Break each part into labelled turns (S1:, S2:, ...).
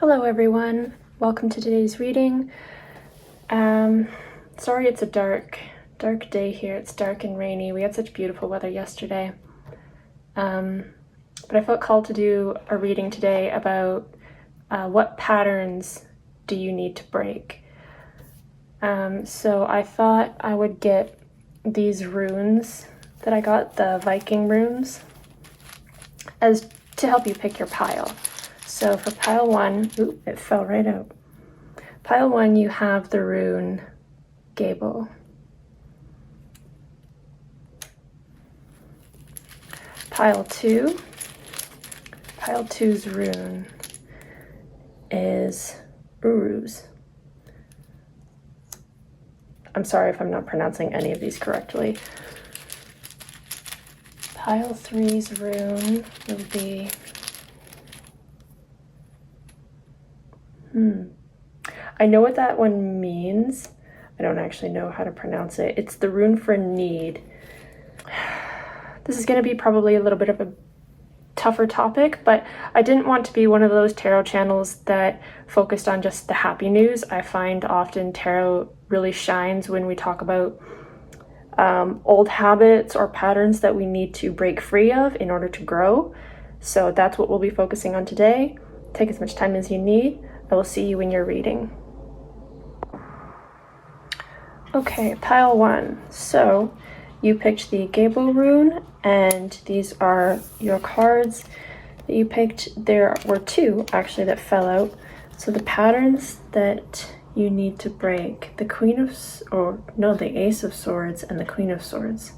S1: Hello everyone, welcome to today's reading. Sorry it's a dark day here. It's dark and rainy. We had such beautiful weather yesterday. But I felt called to do a reading today about what patterns do you need to break. So I thought I would get these runes that I got, the Viking runes, as to help you pick your pile. So for pile one, it fell right out. Pile one, you have the rune Gable. Pile two's rune is Uruz. I'm sorry if I'm not pronouncing any of these correctly. Pile three's rune will be I know what that one means. I don't actually know how to pronounce it. It's the rune for need. This is going to be probably a little bit of a tougher topic, but I didn't want to be one of those tarot channels that focused on just the happy news. I find often tarot really shines when we talk about old habits or patterns that we need to break free of in order to grow. So that's what we'll be focusing on today. Take as much time as you need. I will see you in your reading. Okay, pile one. So you picked the Gable rune, and these are your cards that you picked. There were two actually that fell out. So the patterns that you need to break, the the Ace of Swords and the Queen of Swords.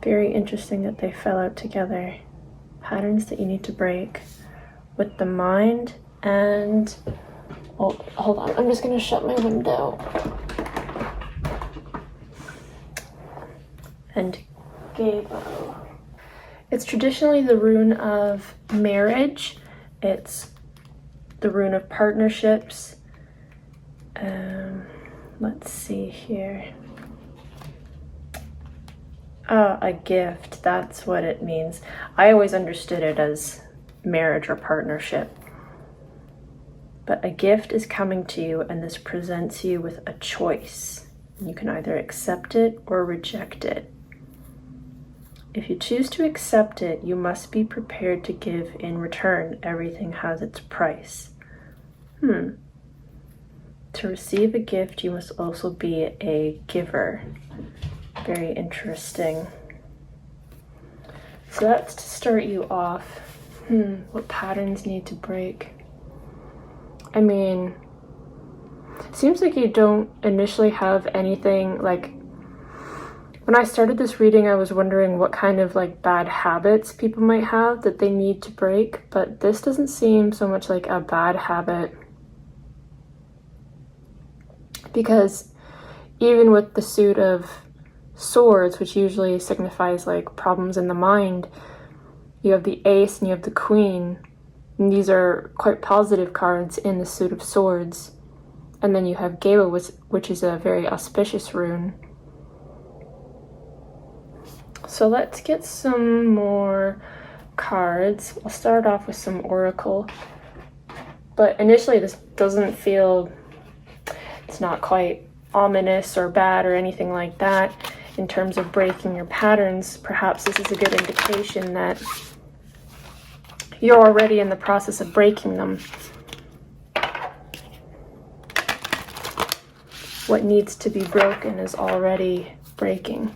S1: Very interesting that they fell out together. Patterns that you need to break with the mind and... Oh, hold on. I'm just going to shut my window. And Gable. It's traditionally the rune of marriage. It's the rune of partnerships. Let's see here. A gift. That's what it means. I always understood it as marriage or partnership. But a gift is coming to you, and this presents you with a choice. You can either accept it or reject it. If you choose to accept it, you must be prepared to give in return. Everything has its price. To receive a gift, you must also be a giver. Very interesting. So that's to start you off. What patterns need to break? I mean, seems like you don't initially have anything, like, when I started this reading, I was wondering what kind of like bad habits people might have that they need to break, but this doesn't seem so much like a bad habit. Because even with the suit of swords, which usually signifies like problems in the mind, you have the ace and you have the queen. And these are quite positive cards in the suit of swords. And then you have Gable, which is a very auspicious rune. So let's get some more cards. I'll start off with some Oracle. But initially this doesn't feel, it's not quite ominous or bad or anything like that in terms of breaking your patterns. Perhaps this is a good indication that you're already in the process of breaking them. What needs to be broken is already breaking.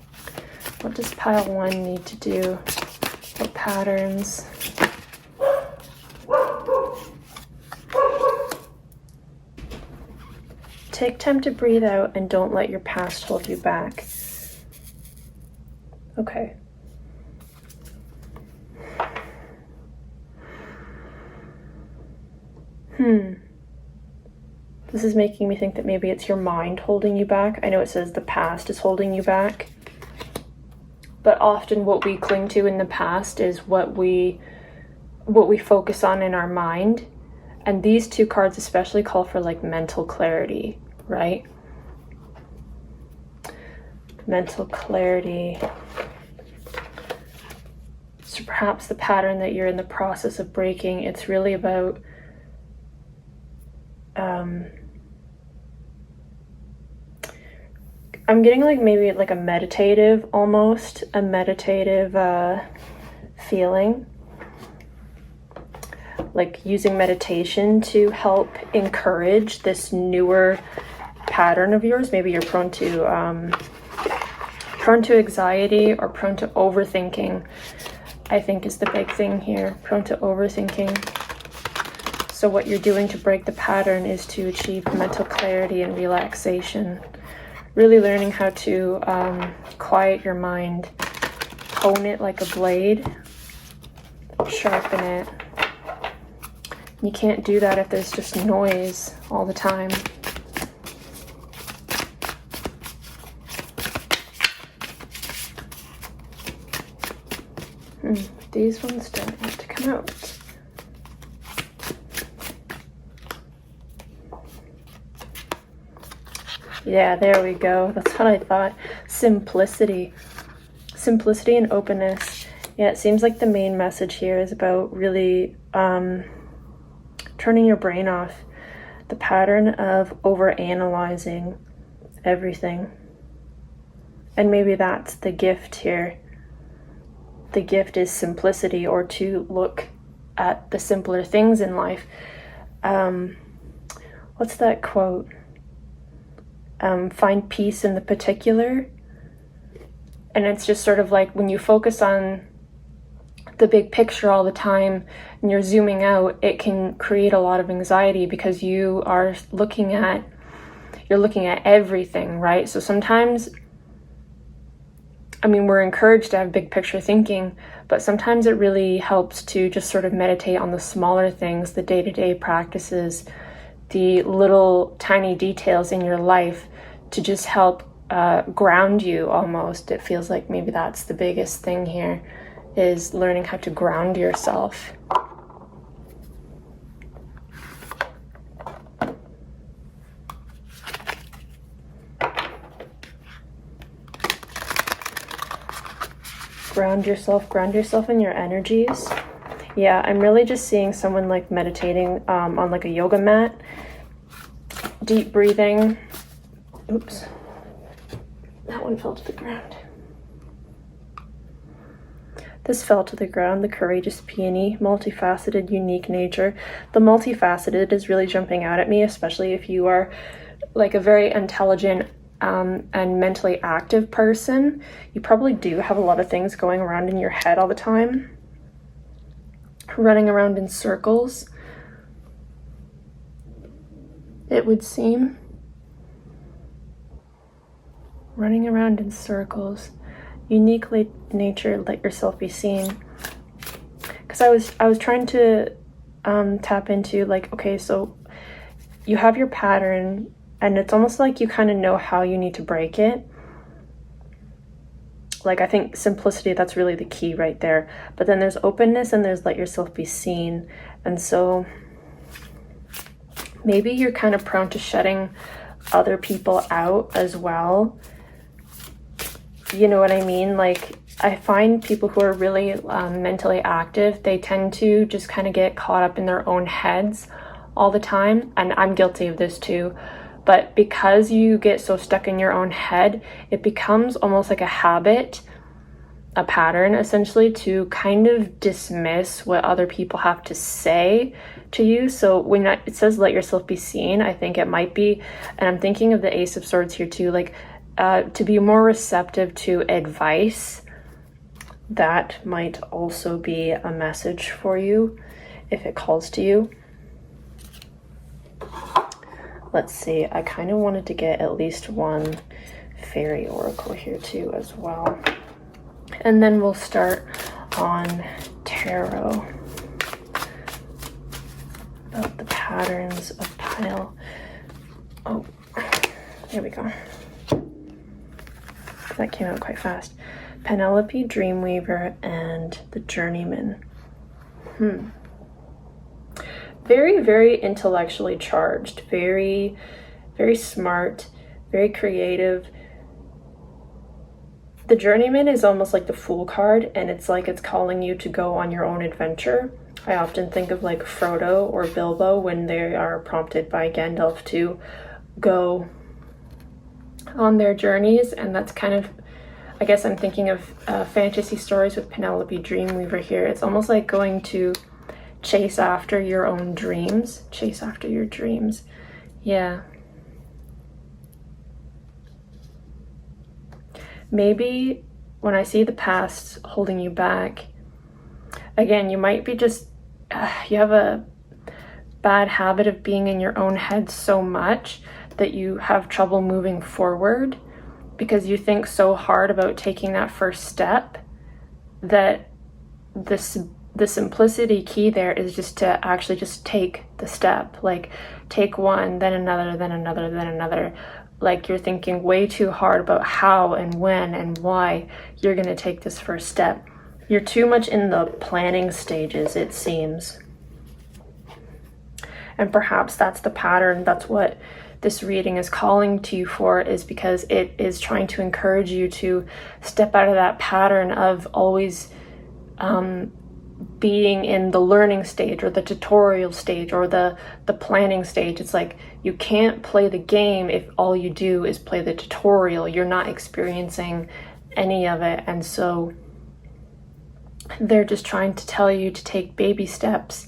S1: What does pile one need to do? What patterns? Take time to breathe out and don't let your past hold you back. Okay. This is making me think that maybe it's your mind holding you back. I know it says the past is holding you back, but often what we cling to in the past is what we focus on in our mind. And these two cards especially call for like mental clarity, right? Mental clarity. So perhaps the pattern that you're in the process of breaking, it's really about I'm getting like maybe like a meditative, almost a meditative feeling, like using meditation to help encourage this newer pattern of yours. Maybe you're prone to anxiety or prone to overthinking, I think is the big thing here. Prone to overthinking. So what you're doing to break the pattern is to achieve mental clarity and relaxation. Really learning how to quiet your mind, hone it like a blade, sharpen it. You can't do that if there's just noise all the time. These ones don't have to come out. Yeah, there we go. That's what I thought. Simplicity. Simplicity and openness. Yeah, it seems like the main message here is about really turning your brain off. The pattern of overanalyzing everything. And maybe that's the gift here. The gift is simplicity, or to look at the simpler things in life. What's that quote? Find peace in the particular. And it's just sort of like when you focus on the big picture all the time and you're zooming out, it can create a lot of anxiety because you are looking at everything, right? So sometimes, I mean, we're encouraged to have big picture thinking, but sometimes it really helps to just sort of meditate on the smaller things, the day-to-day practices, the little tiny details in your life, to just help ground you almost. It feels like maybe that's the biggest thing here, is learning how to ground yourself. Ground yourself in your energies. Yeah, I'm really just seeing someone like meditating on like a yoga mat, deep breathing. Oops, that one fell to the ground. This fell to the ground. The courageous peony, multifaceted, unique nature. The multifaceted is really jumping out at me, especially if you are like a very intelligent and mentally active person. You probably do have a lot of things going around in your head all the time, running around in circles, it would seem. Running around in circles. Uniquely nature, let yourself be seen. Because I was trying to tap into like, okay, so you have your pattern and it's almost like you kind of know how you need to break it. Like, I think simplicity, that's really the key right there. But then there's openness and there's let yourself be seen. And so maybe you're kind of prone to shutting other people out as well. You know what I mean? Like, I find people who are really mentally active, they tend to just kind of get caught up in their own heads all the time. And I'm guilty of this too. But because you get so stuck in your own head, it becomes almost like a habit, a pattern essentially, to kind of dismiss what other people have to say to you. So when it says let yourself be seen, I think it might be, and I'm thinking of the Ace of Swords here too, like to be more receptive to advice. That might also be a message for you if it calls to you. Let's see, I kind of wanted to get at least one Fairy Oracle here too as well. And then we'll start on Tarot. About the patterns of pile. Oh, there we go. That came out quite fast. Penelope, Dreamweaver, and the Journeyman. Very, very intellectually charged. Very, very smart. Very creative. The Journeyman is almost like the Fool card, and it's like it's calling you to go on your own adventure. I often think of like Frodo or Bilbo when they are prompted by Gandalf to go on their journeys, and that's kind of, I guess I'm thinking of fantasy stories with Penelope Dreamweaver here. It's almost like going to chase after your own dreams. Chase after your dreams. Yeah. Maybe when I see the past holding you back, again, you might be just, you have a bad habit of being in your own head so much that you have trouble moving forward because you think so hard about taking that first step that the simplicity key there is just to actually just take the step. Like take one, then another, then another, then another. Like you're thinking way too hard about how and when and why you're going to take this first step. You're too much in the planning stages, it seems. And perhaps that's the pattern. That's what this reading is calling to you for, is because it is trying to encourage you to step out of that pattern of always being in the learning stage or the tutorial stage or the planning stage. It's like you can't play the game if all you do is play the tutorial. You're not experiencing any of it. And so they're just trying to tell you to take baby steps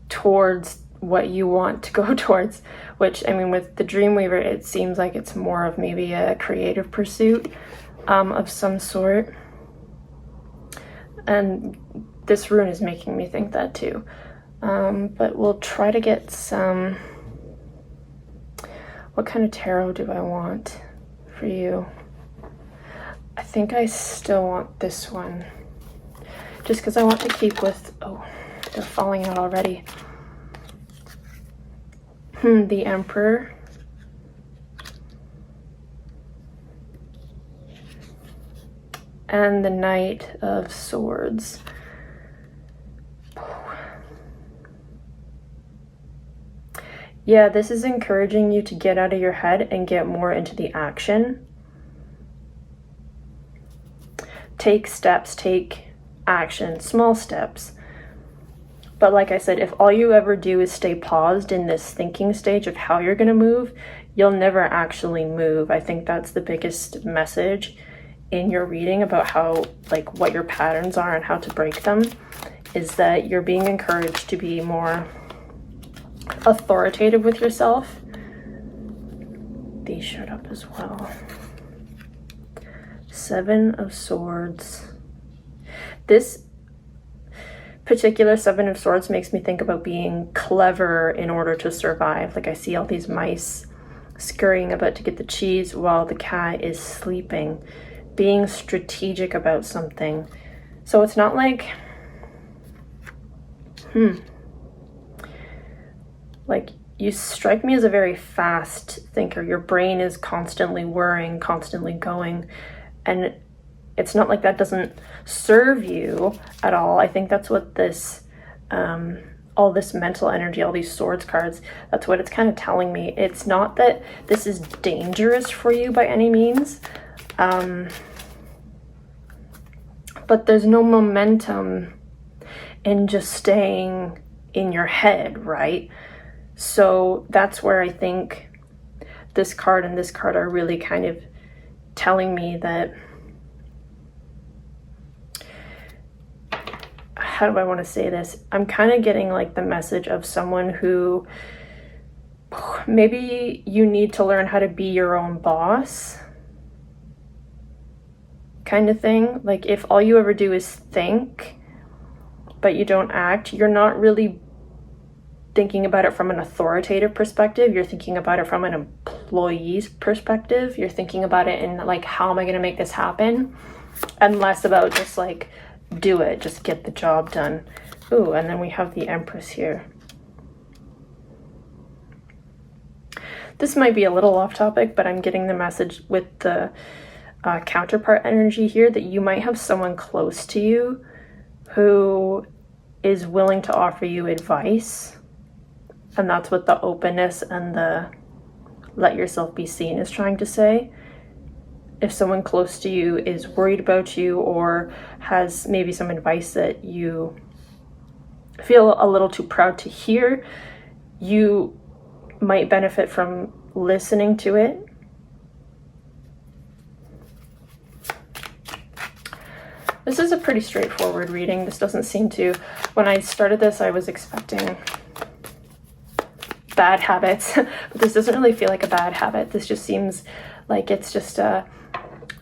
S1: towards what you want to go towards, which, I mean, with the Dreamweaver, it seems like it's more of maybe a creative pursuit of some sort. And this rune is making me think that too. But we'll try to get some... What kind of tarot do I want for you? I think I still want this one. Just because I want to keep with... Oh, they're falling out already. The Emperor. And the Knight of Swords. Yeah, this is encouraging you to get out of your head and get more into the action. Take steps, take action, small steps. But like I said, if all you ever do is stay paused in this thinking stage of how you're going to move, you'll never actually move. I think that's the biggest message in your reading about how, like, what your patterns are and how to break them, is that you're being encouraged to be more authoritative with yourself. These showed up as well. Seven of Swords. This particular Seven of Swords makes me think about being clever in order to survive. Like I see all these mice scurrying about to get the cheese while the cat is sleeping. Being strategic about something. So it's not like, like, you strike me as a very fast thinker. Your brain is constantly whirring, constantly going, and it's not like that doesn't serve you at all. I think that's what this, all this mental energy, all these swords cards, that's what it's kind of telling me. It's not that this is dangerous for you by any means, but there's no momentum in just staying in your head, right? So that's where I think this card and this card are really kind of telling me that, how do I want to say this? I'm kind of getting like the message of someone who maybe you need to learn how to be your own boss kind of thing. Like if all you ever do is think, but you don't act, you're not really thinking about it from an authoritative perspective. You're thinking about it from an employee's perspective. You're thinking about it in like, how am I going to make this happen? And less about just like, do it, just get the job done. Ooh, and then we have the Empress here. This might be a little off topic, but I'm getting the message with the counterpart energy here that you might have someone close to you who is willing to offer you advice. And that's what the openness and the let yourself be seen is trying to say. if someone close to you is worried about you or has maybe some advice that you feel a little too proud to hear, you might benefit from listening to it. This is a pretty straightforward reading. This doesn't seem to, when I started this, I was expecting bad habits. But this doesn't really feel like a bad habit. This just seems like it's just a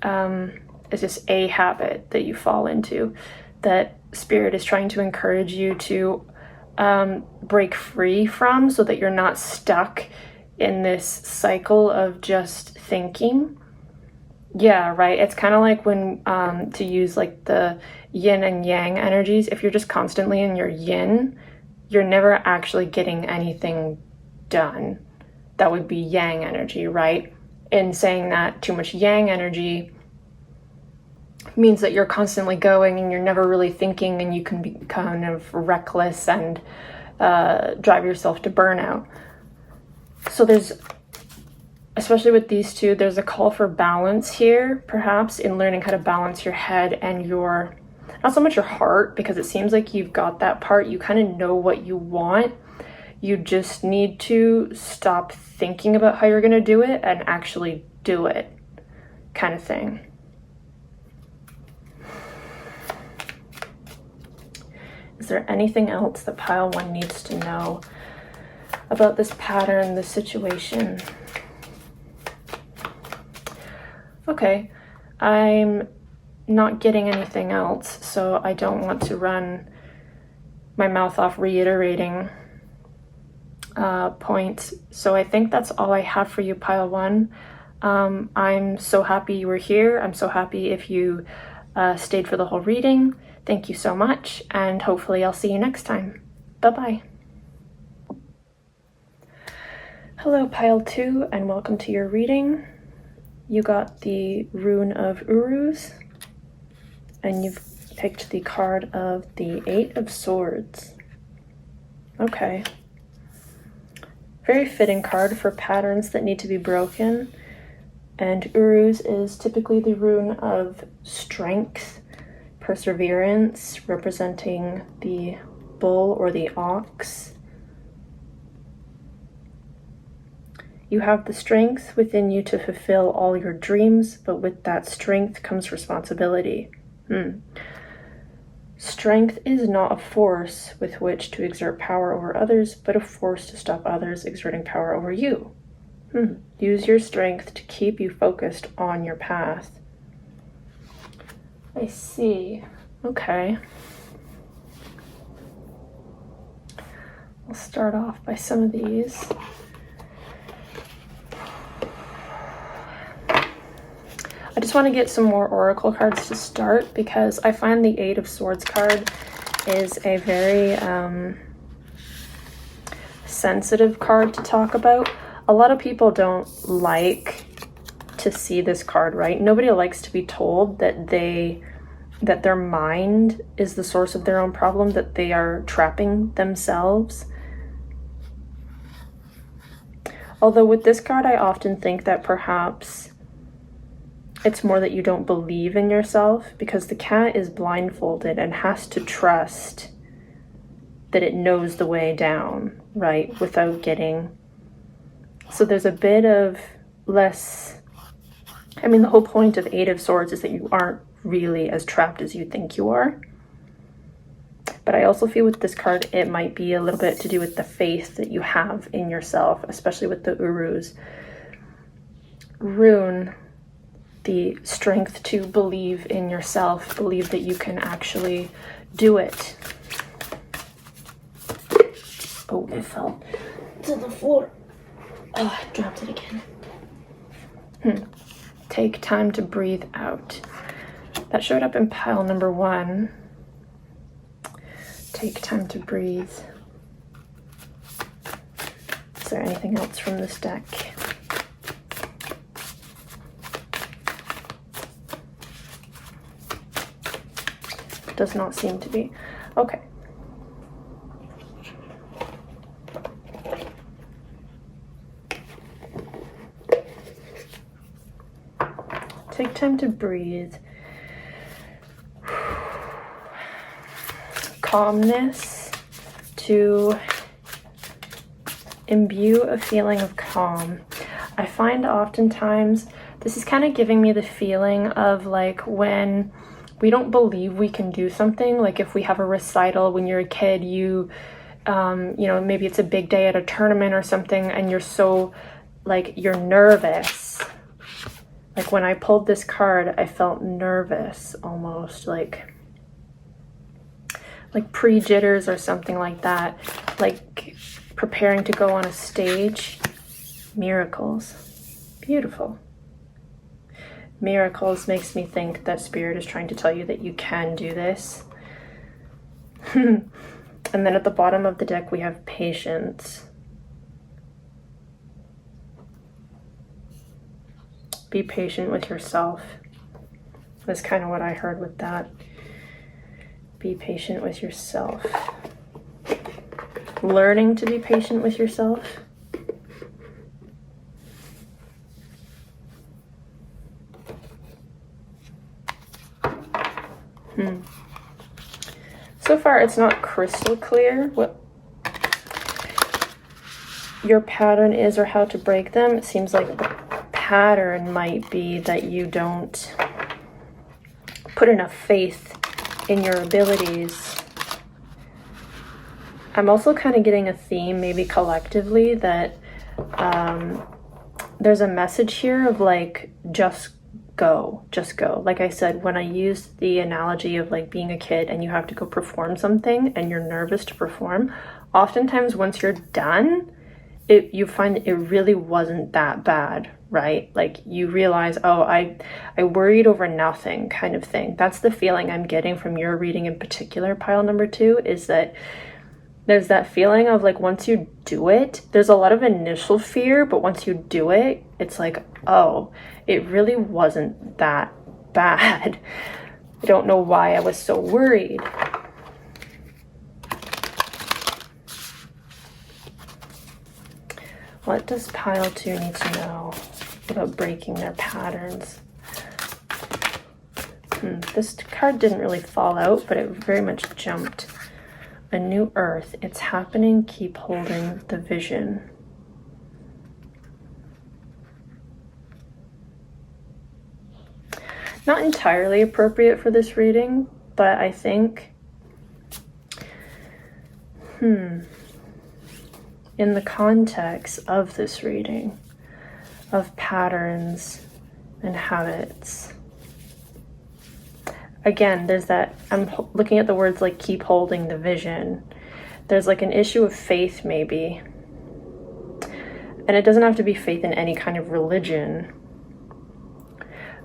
S1: habit that you fall into, that Spirit is trying to encourage you to break free from, so that you're not stuck in this cycle of just thinking. Yeah, right. It's kind of like when, to use like the yin and yang energies, if you're just constantly in your yin, you're never actually getting anything done. That would be yang energy, right? In saying that, too much yang energy means that you're constantly going and you're never really thinking, and you can be kind of reckless and drive yourself to burnout. So there's, especially with these two, there's a call for balance here, perhaps, in learning how to balance your head and your, not so much your heart, because it seems like you've got that part. You kind of know what you want. You just need to stop thinking about how you're going to do it and actually do it, kind of thing. Is there anything else that pile 1 needs to know about this pattern, this situation? Okay, I'm not getting anything else, so I don't want to run my mouth off reiterating points. So I think that's all I have for you, pile 1. I'm so happy you were here. I'm so happy if you stayed for the whole reading. Thank you so much, and hopefully I'll see you next time. Bye-bye. Hello, pile 2, and welcome to your reading. You got the Rune of Uruz, and you've picked the card of the 8 of Swords. Okay. Very fitting card for patterns that need to be broken. And Uruz is typically the rune of strength, perseverance, representing the bull or the ox. You have the strength within you to fulfill all your dreams, but with that strength comes responsibility. Strength is not a force with which to exert power over others, but a force to stop others exerting power over you. Use your strength to keep you focused on your path. I see. Okay. I'll start off by some of these. I just want to get some more oracle cards to start, because I find the 8 of Swords card is a very sensitive card to talk about. A lot of people don't like to see this card, right? Nobody likes to be told that their mind is the source of their own problem, that they are trapping themselves. Although with this card, I often think that perhaps it's more that you don't believe in yourself, because the cat is blindfolded and has to trust that it knows the way down, right? Without getting... So there's a bit of less... I mean, the whole point of 8 of Swords is that you aren't really as trapped as you think you are. But I also feel with this card, it might be a little bit to do with the faith that you have in yourself, especially with the Uruz rune. The strength to believe in yourself, believe that you can actually do it. Oh, it fell to the floor. Oh, I dropped it again. Take time to breathe out. That showed up in pile number 1. Take time to breathe. Is there anything else from this deck? Does not seem to be. Okay. Take time to breathe. Calmness, to imbue a feeling of calm. I find oftentimes this is kind of giving me the feeling of like when we don't believe we can do something, like if we have a recital when you're a kid, you know, maybe it's a big day at a tournament or something, and you're so, like, you're nervous. Like when I pulled this card, I felt nervous almost, like pre-jitters or something like that, like preparing to go on a stage. Miracles. Beautiful. Miracles makes me think that Spirit is trying to tell you that you can do this. And then at the bottom of the deck we have patience. Be patient with yourself. That's kind of what I heard with that. Be patient with yourself. Learning to be patient with yourself. So far, it's not crystal clear what your pattern is or how to break them. It seems like the pattern might be that you don't put enough faith in your abilities. I'm also kind of getting a theme, maybe collectively, that there's a message here of like, just go. Like I said, when I used the analogy of like being a kid and you have to go perform something and you're nervous to perform, oftentimes once you're done, you find it really wasn't that bad, right? Like you realize, oh, I worried over nothing, kind of thing. That's the feeling I'm getting from your reading in particular, pile number 2, is that there's that feeling of like once you do it, there's a lot of initial fear, but once you do it, it's like, oh, it really wasn't that bad. I don't know why I was so worried. What does pile 2 need to know about breaking their patterns? This card didn't really fall out, but it very much jumped. A new earth. It's happening. Keep holding the vision. Not entirely appropriate for this reading, but I think in the context of this reading, of patterns and habits, again, there's that, I'm looking at the words like keep holding the vision. There's like an issue of faith maybe. And it doesn't have to be faith in any kind of religion,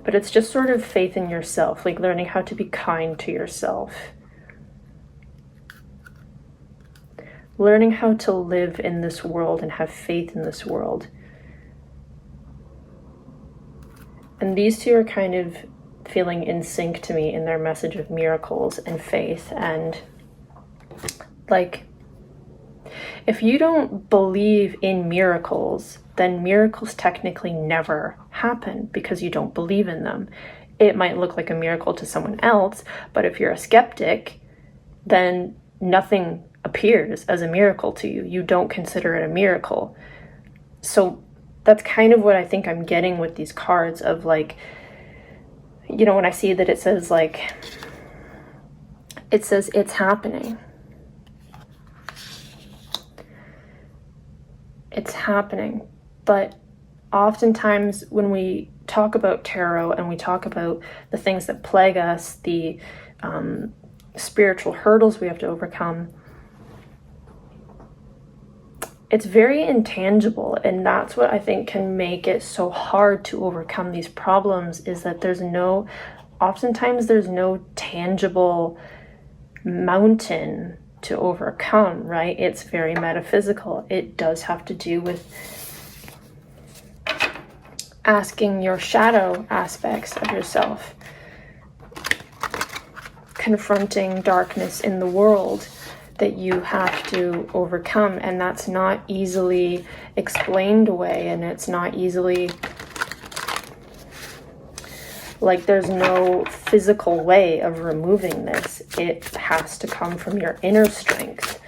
S1: but it's just sort of faith in yourself, like learning how to be kind to yourself. Learning how to live in this world and have faith in this world. And these two are kind of feeling in sync to me in their message of miracles and faith. And like, if you don't believe in miracles, then miracles technically never happen because you don't believe in them. It might look like a miracle to someone else, but if you're a skeptic, then nothing appears as a miracle to you. You don't consider it a miracle. So that's kind of what I think I'm getting with these cards of like, you know, when I see that it says like, it says it's happening. It's happening. But oftentimes when we talk about tarot and we talk about the things that plague us, the spiritual hurdles we have to overcome, it's very intangible, and that's what I think can make it so hard to overcome these problems, is that oftentimes there's no tangible mountain to overcome, right? It's very metaphysical. It does have to do with asking your shadow aspects of yourself, confronting darkness in the world that you have to overcome, and that's not easily explained away, and it's not easily Like there's no physical way of removing this. It has to come from your inner strength.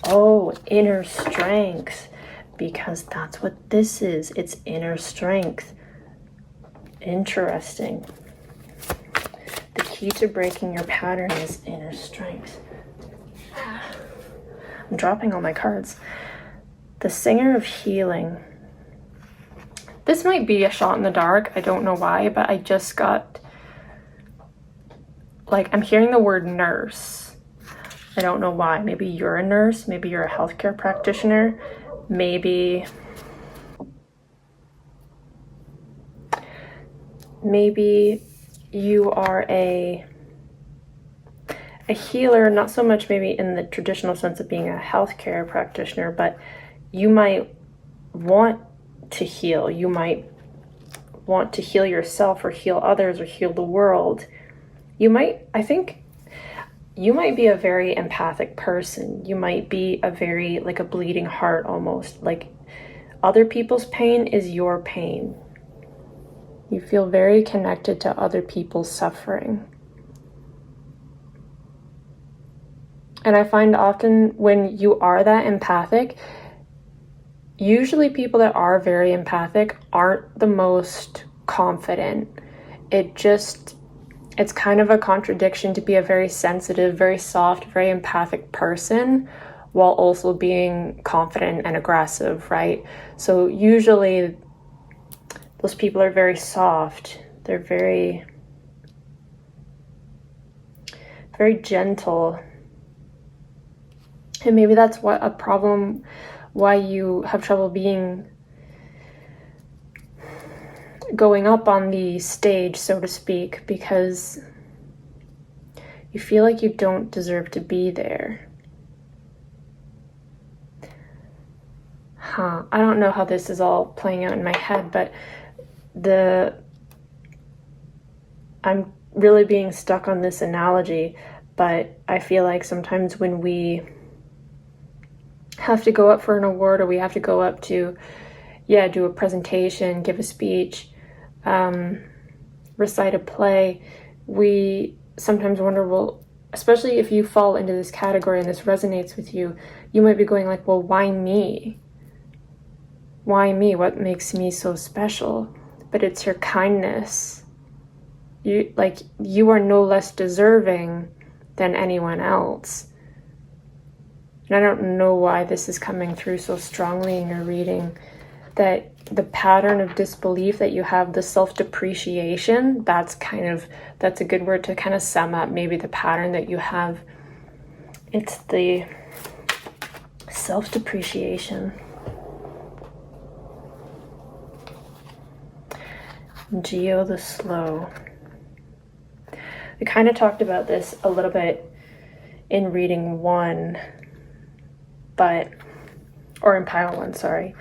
S1: Oh, inner strength. Because that's what this is. It's inner strength. Interesting. The key to breaking your pattern is inner strength. I'm dropping all my cards. The Singer of Healing. This might be a shot in the dark. I don't know why, but I just got, like, I'm hearing the word nurse. I don't know why. Maybe you're a nurse. Maybe you're a healthcare practitioner. Maybe you are a healer, not so much maybe in the traditional sense of being a healthcare practitioner, but you might want to heal. You might want to heal yourself or heal others or heal the world. I think you might be a very empathic person. You might be a very, like a bleeding heart almost. Like other people's pain is your pain. You feel very connected to other people's suffering. And I find often when you are that empathic, usually people that are very empathic aren't the most confident. It's kind of a contradiction to be a very sensitive, very soft, very empathic person while also being confident and aggressive, right? So usually those people are very soft. They're very, very gentle. And maybe that's what a problem, why you have trouble going up on the stage, so to speak, because you feel like you don't deserve to be there. I don't know how this is all playing out in my head, but I'm really being stuck on this analogy, but I feel like sometimes when we have to go up for an award or we have to go up to, do a presentation, give a speech, recite a play, we sometimes wonder, well, especially if you fall into this category and this resonates with you, you might be going like, well, why me? Why me? What makes me so special? But it's your kindness. You are no less deserving than anyone else. And I don't know why this is coming through so strongly in your reading, that the pattern of disbelief that you have, the self-depreciation, that's a good word to kind of sum up maybe the pattern that you have. It's the self-depreciation. Geo the Slow. We kind of talked about this a little bit in reading 1, or in pile 1, sorry.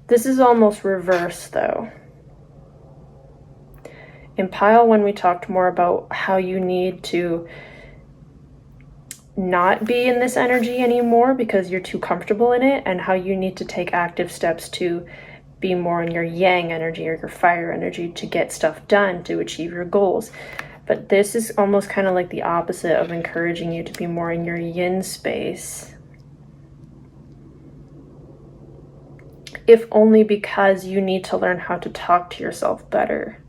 S1: This is almost reverse though. In pile 1, we talked more about how you need to not be in this energy anymore because you're too comfortable in it, and how you need to take active steps to be more in your yang energy or your fire energy to get stuff done, to achieve your goals. But this is almost kind of like the opposite of encouraging you to be more in your yin space. If only because you need to learn how to talk to yourself better.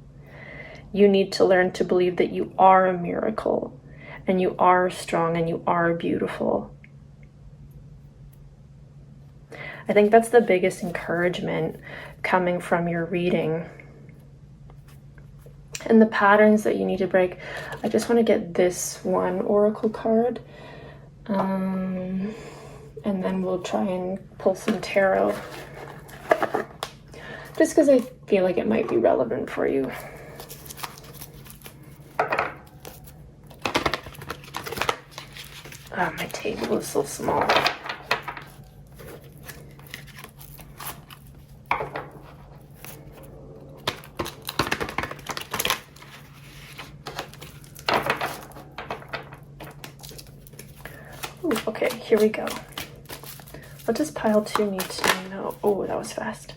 S1: You need to learn to believe that you are a miracle, and you are strong, and you are beautiful. I think that's the biggest encouragement coming from your reading. And the patterns that you need to break. I just want to get this one oracle card. And then we'll try and pull some tarot. Just because I feel like it might be relevant for you. Oh, my table is so small. Ooh, okay, here we go. What does pile 2 need to know? Oh, that was fast.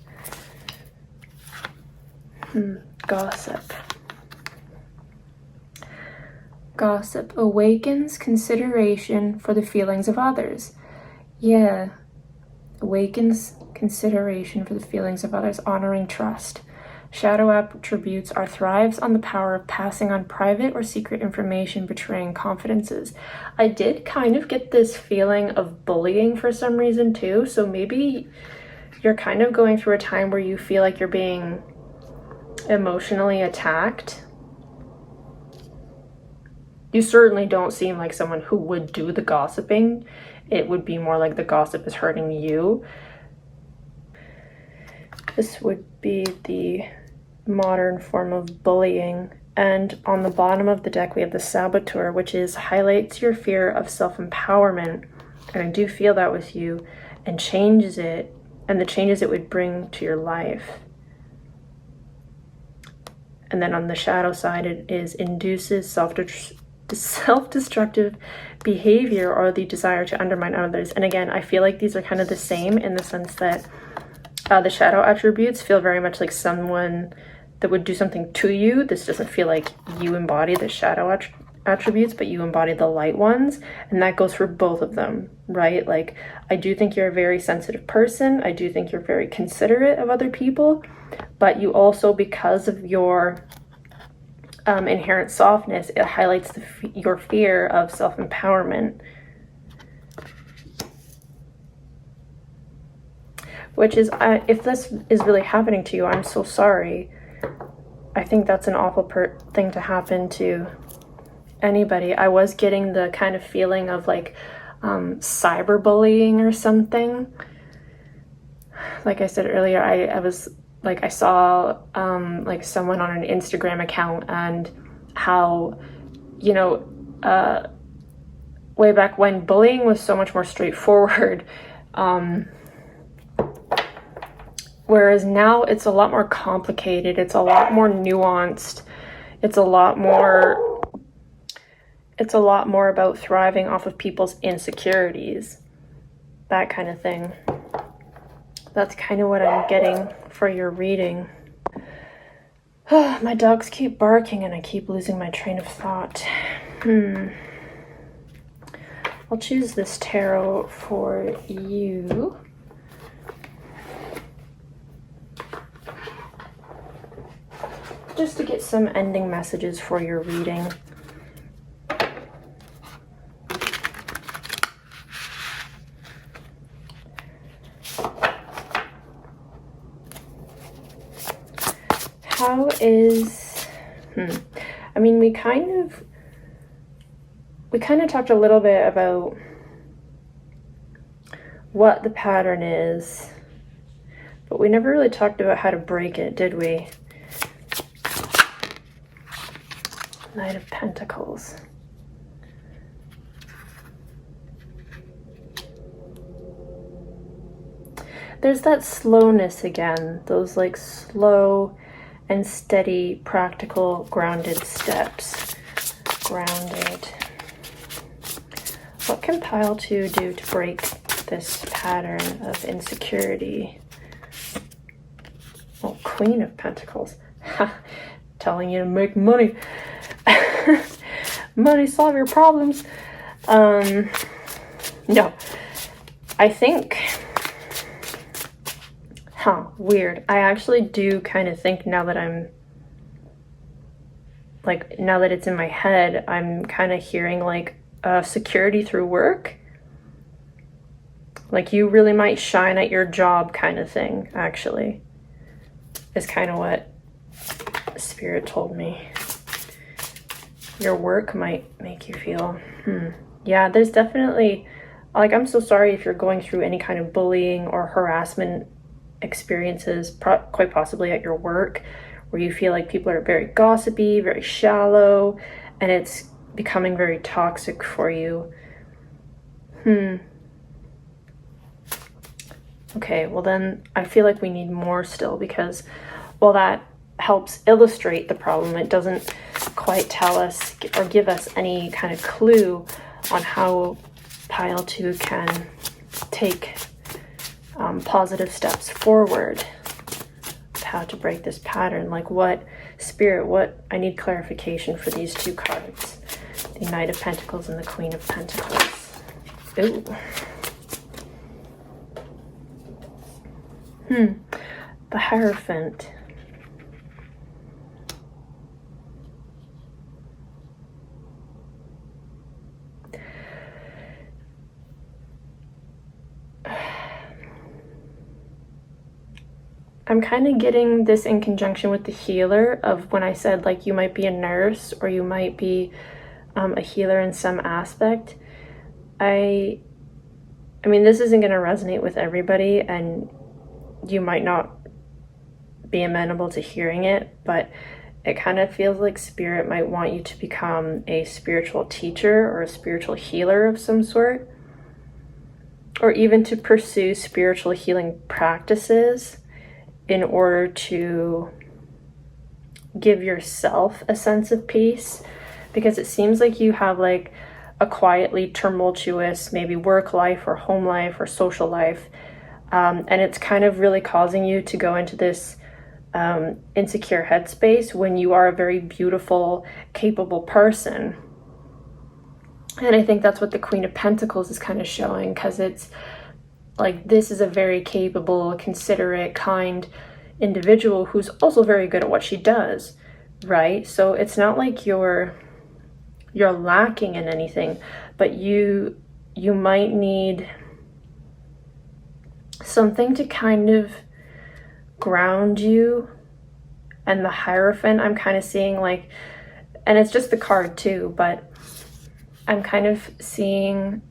S1: Gossip. Gossip awakens consideration for the feelings of others. Yeah. Awakens consideration for the feelings of others, honoring trust. Shadow attributes are thrives on the power of passing on private or secret information, betraying confidences. I did kind of get this feeling of bullying for some reason too, so maybe you're kind of going through a time where you feel like you're being emotionally attacked. You certainly don't seem like someone who would do the gossiping. It would be more like the gossip is hurting you. This would be the modern form of bullying. And on the bottom of the deck, we have the Saboteur, which is highlights your fear of self-empowerment. And I do feel that with you, and changes it, and the changes it would bring to your life. And then on the shadow side, it is induces self-destructive behavior or the desire to undermine others. And again, I feel like these are kind of the same in the sense that the shadow attributes feel very much like someone that would do something to you. This doesn't feel like you embody the shadow attributes, but you embody the light ones. And that goes for both of them, right? Like, I do think you're a very sensitive person. I do think you're very considerate of other people, but you also, because of your inherent softness, it highlights your fear of self-empowerment, which is, if this is really happening to you, I'm so sorry. I think that's an awful thing to happen to anybody. I was getting the kind of feeling of like cyberbullying or something. Like I said earlier, I was like, I saw like someone on an Instagram account, and how, you know, way back when bullying was so much more straightforward, whereas now it's a lot more complicated, it's a lot more nuanced, it's a lot more about thriving off of people's insecurities, that kind of thing. That's kind of what I'm getting for your reading. My dogs keep barking and I keep losing my train of thought. I'll choose this tarot for you. Just to get some ending messages for your reading. How is, I mean, we kind of talked a little bit about what the pattern is, but we never really talked about how to break it, did we? Knight of Pentacles. There's that slowness again, those like slow and steady, practical, grounded steps. Grounded. What can Pile 2 do to break this pattern of insecurity? Oh, Queen of Pentacles. Telling you to make money. Money, solve your problems. No. I think... weird. I actually do kind of think, now that it's in my head, I'm kind of hearing like security through work. Like you really might shine at your job kind of thing, actually. Is kind of what Spirit told me. Your work might make you feel, yeah, there's definitely, like, I'm so sorry if you're going through any kind of bullying or harassment experiences, quite possibly at your work, where you feel like people are very gossipy, very shallow, and it's becoming very toxic for you. Okay, well then I feel like we need more still, because while that helps illustrate the problem, it doesn't quite tell us or give us any kind of clue on how Pile 2 can take positive steps forward. how to break this pattern. Like what spirit, what I need clarification for these two cards. The Knight of Pentacles and the Queen of Pentacles. Ooh. The Hierophant. I'm kind of getting this in conjunction with the Healer of when I said like you might be a nurse or you might be a healer in some aspect. I mean, this isn't going to resonate with everybody, and you might not be amenable to hearing it, but it kind of feels like Spirit might want you to become a spiritual teacher or a spiritual healer of some sort, or even to pursue spiritual healing practices in order to give yourself a sense of peace, because it seems like you have like a quietly tumultuous maybe work life or home life or social life, and it's kind of really causing you to go into this insecure headspace when you are a very beautiful, capable person. And I think that's what the Queen of Pentacles is kind of showing, because it's like this is a very capable, considerate, kind individual who's also very good at what she does, right? So it's not like you're lacking in anything, but you might need something to kind of ground you. And the Hierophant, I'm kind of seeing like, and it's just the card too, but I'm kind of seeing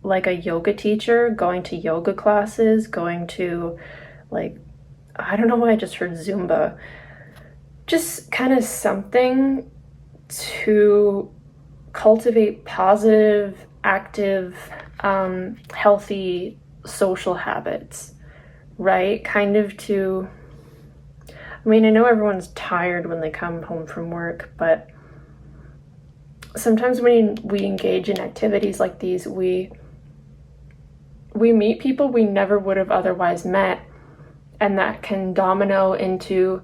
S1: like a yoga teacher going to yoga classes, going to like, I don't know why I just heard Zumba, just kind of something to cultivate positive, active, healthy social habits, right? Kind of to, I mean, I know everyone's tired when they come home from work, but sometimes when we engage in activities like these, we meet people we never would have otherwise met, and that can domino into,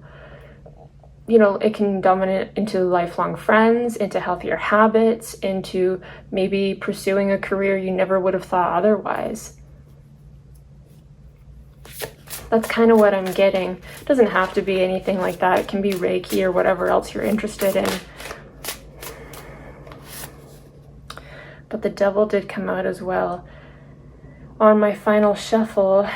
S1: you know, it can dominate into lifelong friends, into healthier habits, into maybe pursuing a career you never would have thought otherwise. That's kind of what I'm getting. It doesn't have to be anything like that. It can be Reiki or whatever else you're interested in. But the Devil did come out as well on my final shuffle,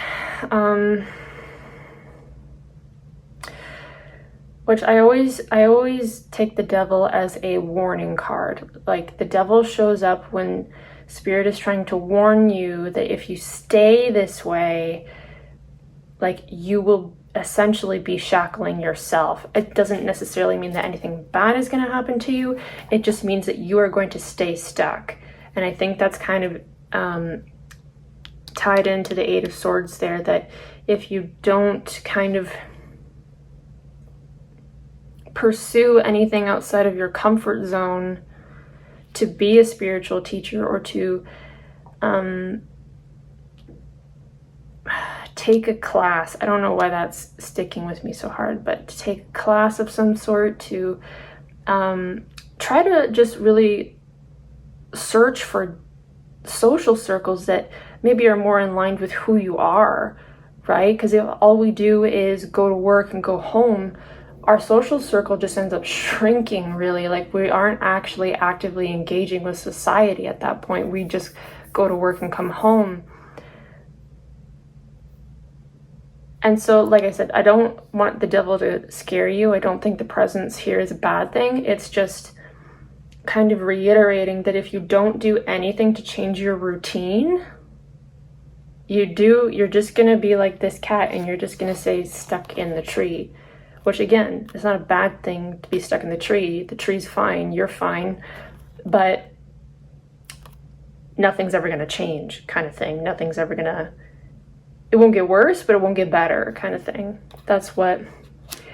S1: which I always take the Devil as a warning card. Like the Devil shows up when Spirit is trying to warn you that if you stay this way, like you will essentially be shackling yourself. It doesn't necessarily mean that anything bad is going to happen to you. It just means that you are going to stay stuck. And I think that's kind of tied into the Eight of Swords there, that if you don't kind of pursue anything outside of your comfort zone to be a spiritual teacher or to take a class, I don't know why that's sticking with me so hard, but to take a class of some sort, to try to just really search for social circles that maybe are more in line with who you are, right? Because if all we do is go to work and go home, our social circle just ends up shrinking, really. Like we aren't actually actively engaging with society at that point. We just go to work and come home. And so, like I said, I don't want the Devil to scare you. I don't think the presence here is a bad thing. It's just kind of reiterating that if you don't do anything to change your routine, you're just going to be like this cat and you're just going to stay stuck in the tree. Which again, it's not a bad thing to be stuck in the tree. The tree's fine, you're fine, but nothing's ever going to change, kind of thing. Nothing's ever going to, it won't get worse, but it won't get better, kind of thing. That's what,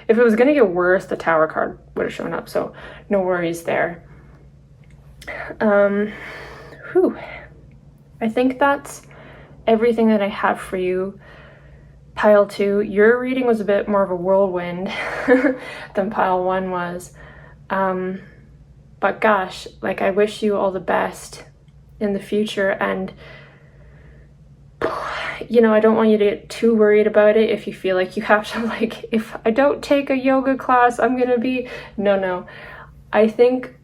S1: if it was going to get worse, the Tower card would have shown up, so no worries there. I think that's everything that I have for you Pile 2, your reading was a bit more of a whirlwind than pile 1 was. But gosh, like, I wish you all the best in the future, and you know, I don't want you to get too worried about it if you feel like you have to, like, if I don't take a yoga class, I'm gonna be... No. I think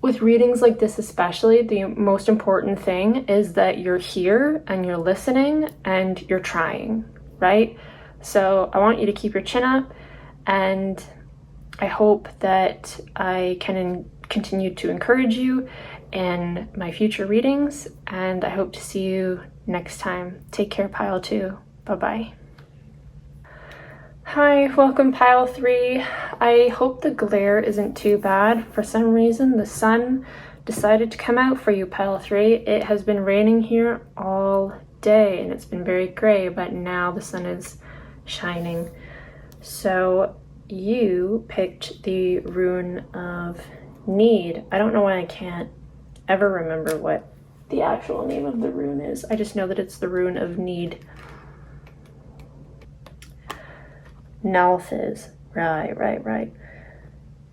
S1: with readings like this especially, the most important thing is that you're here and you're listening and you're trying, right? So I want you to keep your chin up, and I hope that I can continue to encourage you in my future readings, and I hope to see you next time. Take care, pile 2. Bye-bye. Hi, welcome pile 3. I hope the glare isn't too bad. For some reason, the sun decided to come out for you, pile 3. It has been raining here all day, and it's been very gray, but now the sun is shining. So you picked the rune of need. I don't know why I can't ever remember what the actual name of the rune is. I just know that it's the rune of need. Nalthis. Right.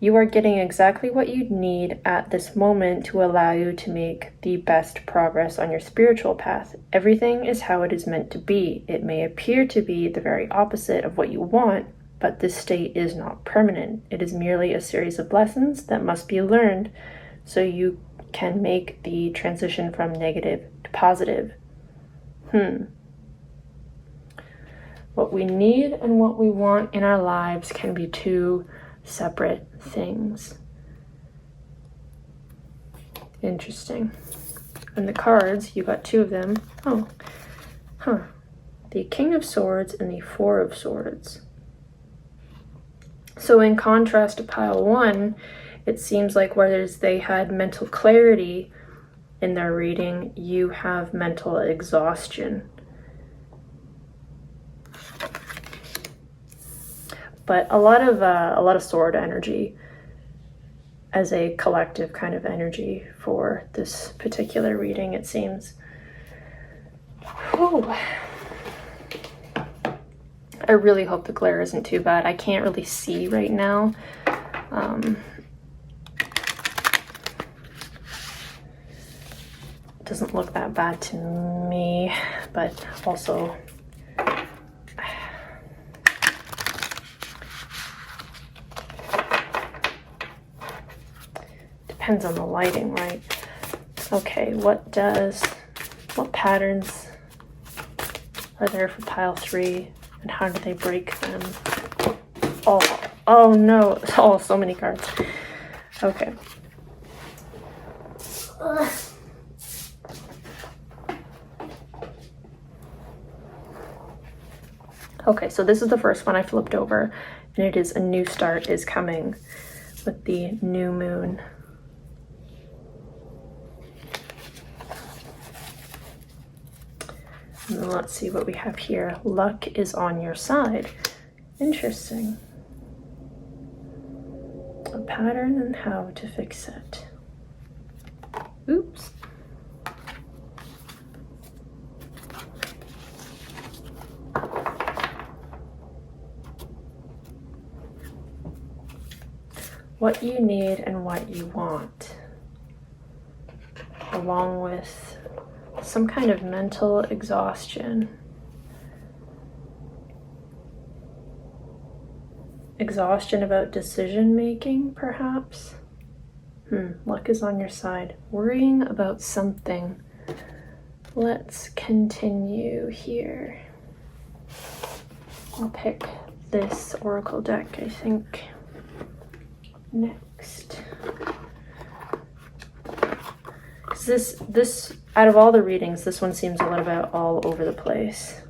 S1: You are getting exactly what you need at this moment to allow you to make the best progress on your spiritual path. Everything is how it is meant to be. It may appear to be the very opposite of what you want, but this state is not permanent. It is merely a series of lessons that must be learned so you can make the transition from negative to positive. What we need and what we want in our lives can be two separate things. Interesting. And the cards, you got 2 of them. The King of Swords and the 4 of Swords. So in contrast to pile 1, it seems like whereas they had mental clarity in their reading, you have mental exhaustion. But a lot of sword energy as a collective kind of energy for this particular reading, it seems. Whew. I really hope the glare isn't too bad. I can't really see right now. It doesn't look that bad to me, but also depends on the lighting, right? Okay, what patterns are there for pile 3, and how do they break them? Oh no, so many cards. Okay. Okay, so this is the first one I flipped over, and it is a new start is coming with the new moon. And let's see what we have here. Luck is on your side. Interesting. A pattern and how to fix it. Oops. What you need and what you want, along with some kind of mental exhaustion. Exhaustion about decision making, perhaps? Luck is on your side. Worrying about something. Let's continue here. I'll pick this oracle deck, I think, next. This out of all the readings, this one seems a little bit all over the place.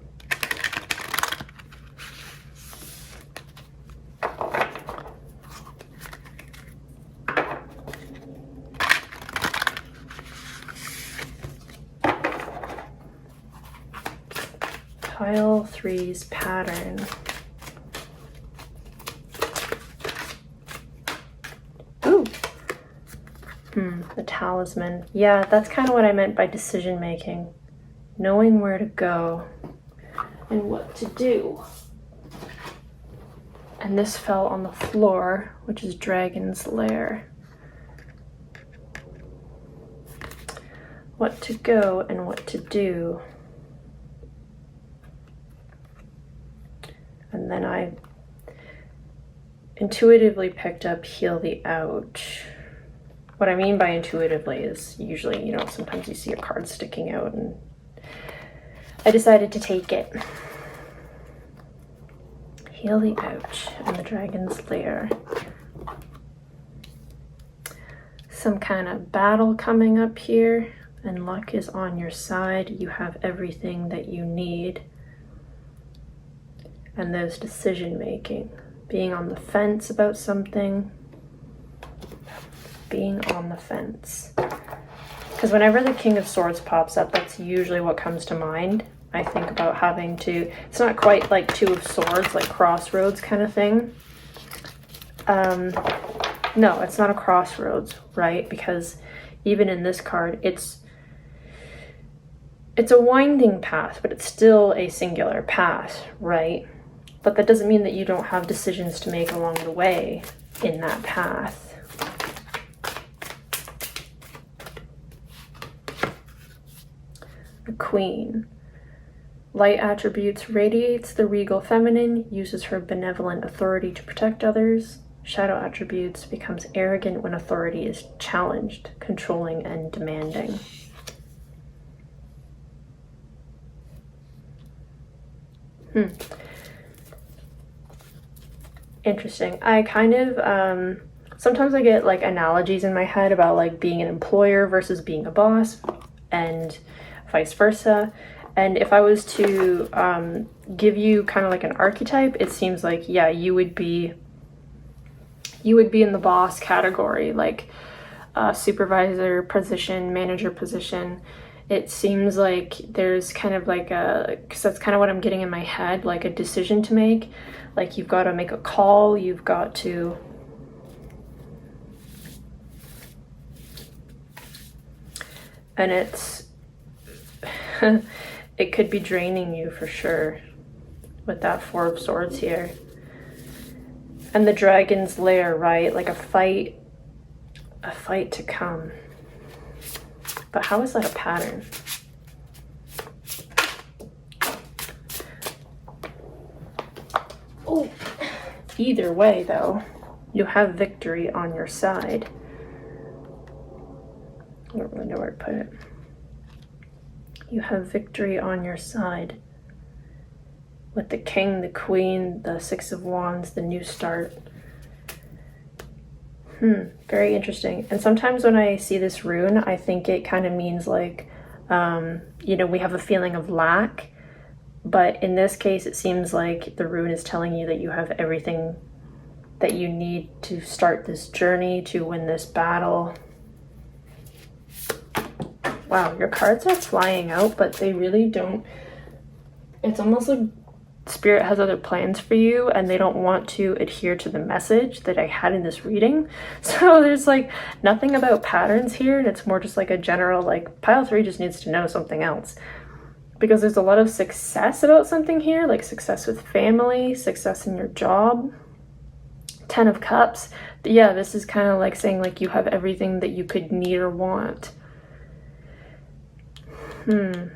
S1: Pile 3's pattern. Ooh. The talisman. Yeah, that's kind of what I meant by decision making. Knowing where to go. and what to do. And this fell on the floor, which is Dragon's Lair. What to go and what to do. And then I intuitively picked up Heal the Ouch. What I mean by intuitively is usually, you know, sometimes you see a card sticking out, and I decided to take it. Heal the Ouch and the Dragon's Lair. Some kind of battle coming up here, and luck is on your side. You have everything that you need. And there's decision making, being on the fence about something. Being on the fence. Because whenever the King of Swords pops up, that's usually what comes to mind. I think about having to, it's not quite like Two of Swords, like crossroads kind of thing. No, it's not a crossroads, right? Because even in this card, it's a winding path, but it's still a singular path, right? But that doesn't mean that you don't have decisions to make along the way in that path. The Queen. Light attributes: radiates the regal feminine, uses her benevolent authority to protect others. Shadow attributes: becomes arrogant when authority is challenged, controlling and demanding. Interesting. I kind of, sometimes I get like analogies in my head about like being an employer versus being a boss, and vice versa. And if I was to give you kind of like an archetype, it seems like, yeah, you would be in the boss category, like supervisor position, manager position. It seems like there's kind of like because that's kind of what I'm getting in my head, like a decision to make. Like you've got to make a call, you've got to and it's it could be draining you for sure with that Four of Swords here. And the Dragon's Lair, right? Like a fight to come. But how is that a pattern? Oh, either way though, you have victory on your side. I don't really know where to put it. You have victory on your side. With the King, the Queen, the Six of Wands, the New Start. Very interesting. And sometimes when I see this rune, I think it kind of means like, you know, we have a feeling of lack. But in this case, it seems like the rune is telling you that you have everything that you need to start this journey, to win this battle. Wow, your cards are flying out, but they really don't. It's almost like Spirit has other plans for you and they don't want to adhere to the message that I had in this reading. So there's like nothing about patterns here, and it's more just like a general, like pile 3 just needs to know something else. Because there's a lot of success about something here, like success with family, success in your job. 10 of Cups. Yeah, this is kind of like saying like you have everything that you could need or want. And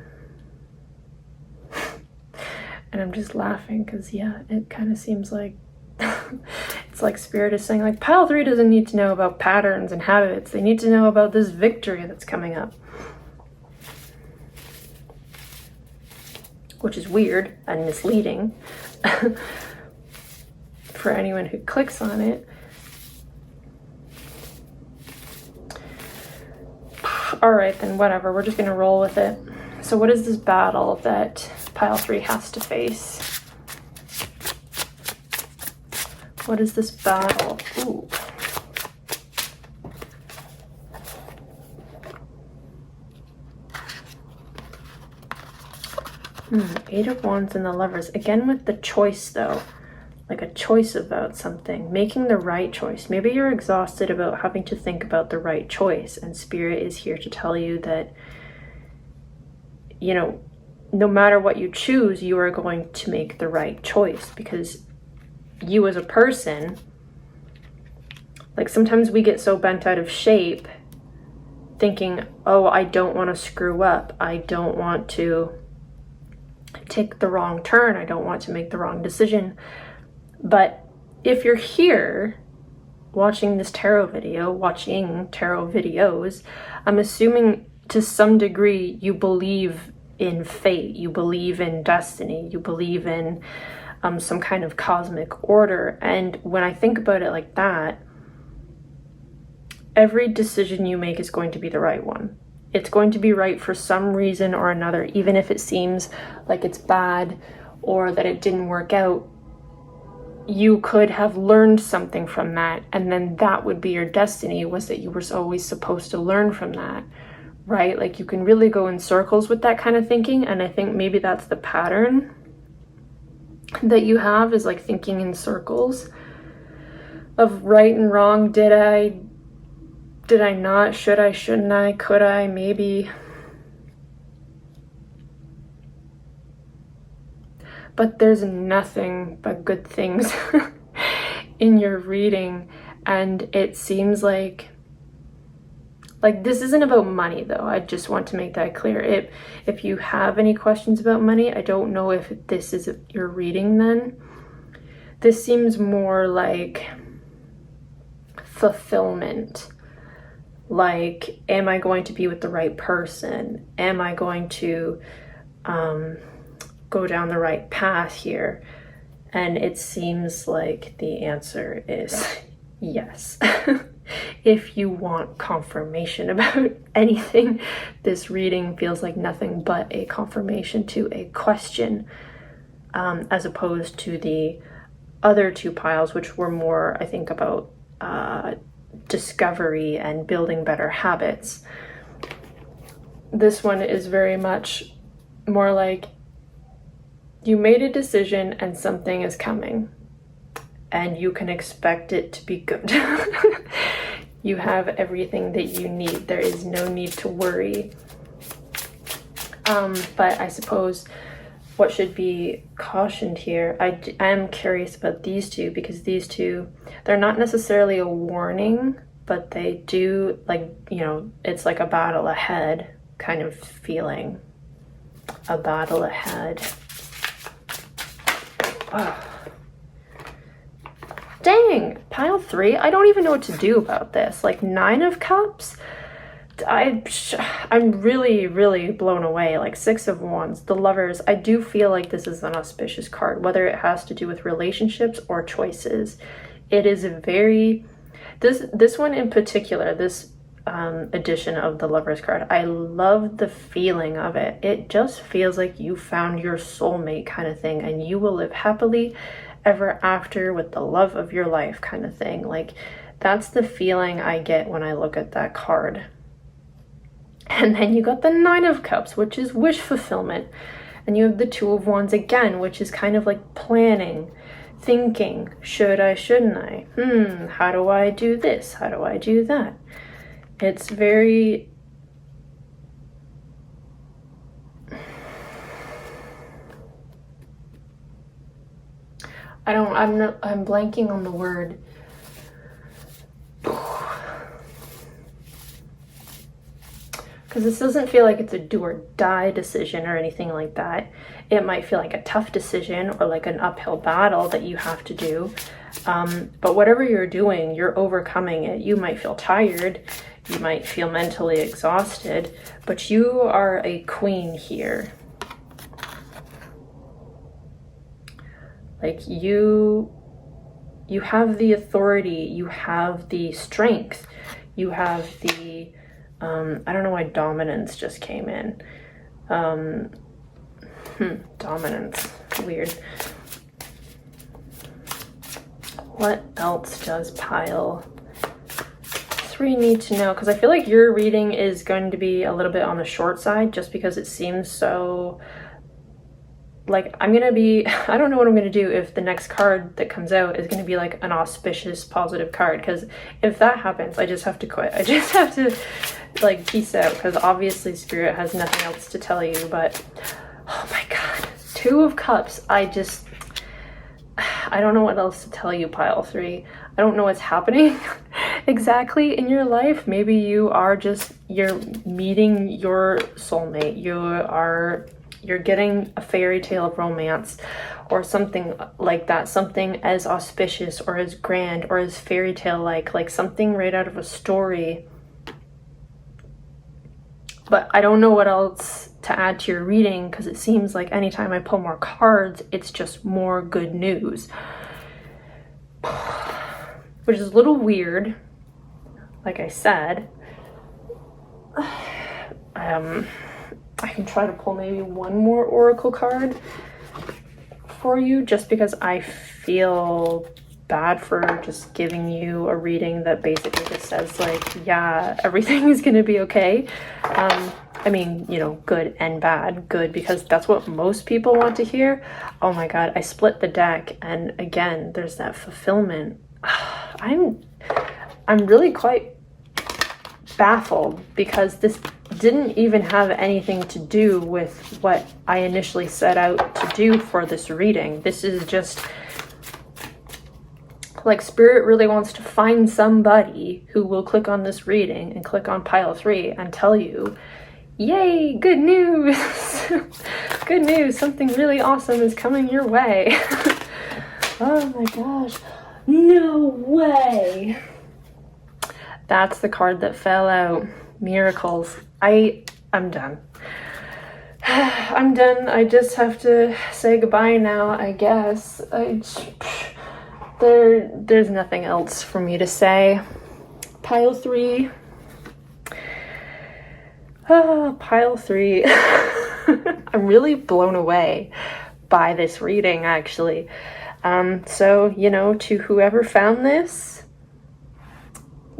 S1: I'm just laughing because, yeah, it kind of seems like it's like Spirit is saying like pile 3 doesn't need to know about patterns and habits. They need to know about this victory that's coming up. Which is weird and misleading for anyone who clicks on it. All right, then whatever, we're just gonna roll with it. So what is this battle that pile 3 has to face? What is this battle? Ooh. Eight of Wands and the Lovers. Again with the choice though. Like a choice about something. Making the right choice. Maybe you're exhausted about having to think about the right choice. And Spirit is here to tell you that, you know, no matter what you choose, you are going to make the right choice, because you as a person, like sometimes we get so bent out of shape thinking, oh, I don't want to screw up. I don't want to take the wrong turn. I don't want to make the wrong decision. But if you're here watching this tarot video, watching tarot videos, I'm assuming to some degree you believe in fate, you believe in destiny, you believe in some kind of cosmic order. And when I think about it like that, every decision you make is going to be the right one. It's going to be right for some reason or another, even if it seems like it's bad or that it didn't work out. You could have learned something from that, and then that would be your destiny, was that you were always supposed to learn from that, right? Like you can really go in circles with that kind of thinking, and I think maybe that's the pattern that you have, is like thinking in circles of right and wrong. Did I not? Should I? Shouldn't I? Could I? Maybe. But there's nothing but good things in your reading, and it seems like this isn't about money, though. I just want to make that clear. If you have any questions about money, I don't know if this is your reading then. This seems more like fulfillment. Like, am I going to be with the right person? Am I going to go down the right path here? And it seems like the answer is yes. If you want confirmation about anything, this reading feels like nothing but a confirmation to a question, as opposed to the other two piles, which were more, I think, about discovery and building better habits. This one is very much more like you made a decision and something is coming, and you can expect it to be good. You have everything that you need. There is no need to worry. But I suppose what should be cautioned here, I am curious about these two, because these two, they're not necessarily a warning, but they do, like, you know, it's like a battle ahead kind of feeling. A battle ahead. Oh. Dang, pile 3, I don't even know what to do about this. Like, 9 of Cups, I'm really, really blown away. Like 6 of Wands, the Lovers, I do feel like this is an auspicious card, whether it has to do with relationships or choices. It is a very, this one in particular, this edition of the Lovers card, I love the feeling of it. It just feels like you found your soulmate kind of thing, and you will live happily ever after with the love of your life kind of thing. Like, that's the feeling I get when I look at that card. And then you got the 9 of Cups, which is wish fulfillment. And you have the 2 of Wands again, which is kind of like planning, thinking, should I, shouldn't I? How do I do this? How do I do that? It's very, I'm blanking on the word. Because this doesn't feel like it's a do or die decision or anything like that. It might feel like a tough decision or like an uphill battle that you have to do. But whatever you're doing, you're overcoming it. You might feel tired. You might feel mentally exhausted, but you are a queen here. Like, you have the authority, you have the strength, you have the, I don't know why dominance just came in. Dominance, weird. What else does pile 3 need to know? Because I feel like your reading is going to be a little bit on the short side, just because it seems so, like, I don't know what I'm gonna do if the next card that comes out is gonna be like an auspicious positive card, because if that happens, I just have to quit. I just have to, like, peace out, because obviously Spirit has nothing else to tell you. But Oh my god. Two of Cups. I don't know what else to tell you, pile 3. I don't know what's happening exactly in your life. Maybe you're meeting your soulmate. You're getting a fairy tale of romance or something like that. Something as auspicious or as grand or as fairy tale like something right out of a story. But I don't know what else to add to your reading, because it seems like anytime I pull more cards, it's just more good news. Which is a little weird, like I said. I can try to pull maybe one more oracle card for you, just because I feel bad for just giving you a reading that basically just says like, yeah, everything is gonna be okay. I mean, you know, good and bad. Good because that's what most people want to hear. Oh my god, I split the deck, and again, there's that fulfillment. I'm really quite baffled, because this didn't even have anything to do with what I initially set out to do for this reading. This is just like Spirit really wants to find somebody who will click on this reading and click on pile 3 and tell you, yay, good news. Good news, something really awesome is coming your way. Oh my gosh, no way. That's the card that fell out. Miracles. I'm done. I'm done. I just have to say goodbye now, I guess. There's nothing else for me to say. Pile 3. Pile 3. I'm really blown away by this reading, actually. So, you know, to whoever found this,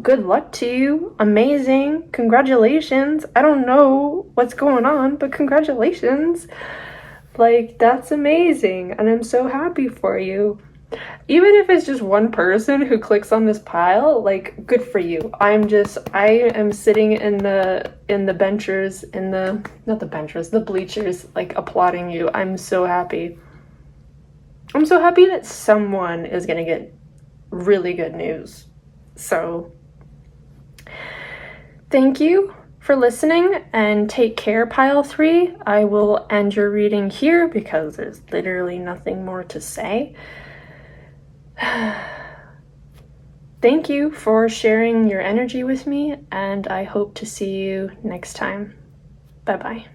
S1: good luck to you. Amazing. Congratulations. I don't know what's going on, but congratulations. Like, that's amazing. And I'm so happy for you. Even if it's just one person who clicks on this pile, like, good for you. I am sitting in the bleachers, like, applauding you. I'm so happy. I'm so happy that someone is gonna get really good news. So, thank you for listening, and take care, pile 3. I will end your reading here because there's literally nothing more to say. Thank you for sharing your energy with me, and I hope to see you next time. Bye-bye.